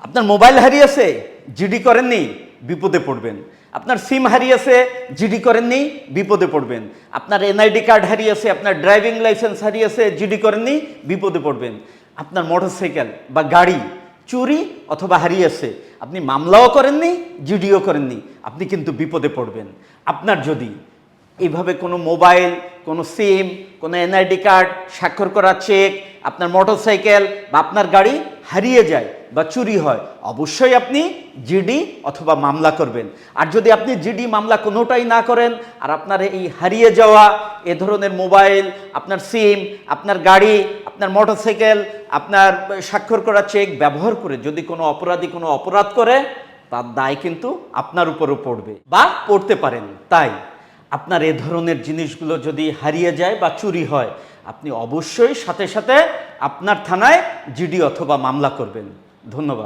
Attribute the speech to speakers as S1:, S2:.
S1: আপনার মোবাইল হারিয়েছে, জিডি করেননি, বিপদে পড়বেন। আপনার সিম হারিয়েছে, জিডি করেননি, বিপদে পড়বেন। আপনার এনআইডি কার্ড হারিয়েছে, আপনার ড্রাইভিং লাইসেন্স হারিয়েছে, জিডি করেননি, বিপদে পড়বেন। আপনার মোটরসাইকেল বা গাড়ি চুরি অথবা হারিয়েছে, আপনি মামলাও করেননি, জিডিও করেননি, আপনি কিন্তু বিপদে পড়বেন। আপনার যদি এইভাবে কোনো মোবাইল, কোনো সিম, কোনো এনআইডি কার্ড, স্বাক্ষর করা চেক, আপনার মোটরসাইকেল বা আপনার গাড়ি হারিয়ে যায় বা চুরি হয়, অবশ্যই আপনি জিডি অথবা মামলা করবেন। আর যদি আপনি জিডি মামলা কোনোটাই না করেন, আর আপনার এই হারিয়ে যাওয়া এ ধরনের মোবাইল, আপনার সিম, আপনার গাড়ি, আপনার মোটরসাইকেল, আপনার স্বাক্ষর করা চেক ব্যবহার করে যদি কোনো অপরাধী কোনো অপরাধ করে, তার দায় কিন্তু আপনার উপরও পড়বে বা পড়তে পারেন। তাই আপনার এ ধরনের জিনিসগুলো যদি হারিয়ে যায় বা চুরি হয়, আপনি অবশ্যই সাথে সাথে আপনার থানায় জিডি অথবা মামলা করবেন। ধন্যবাদ।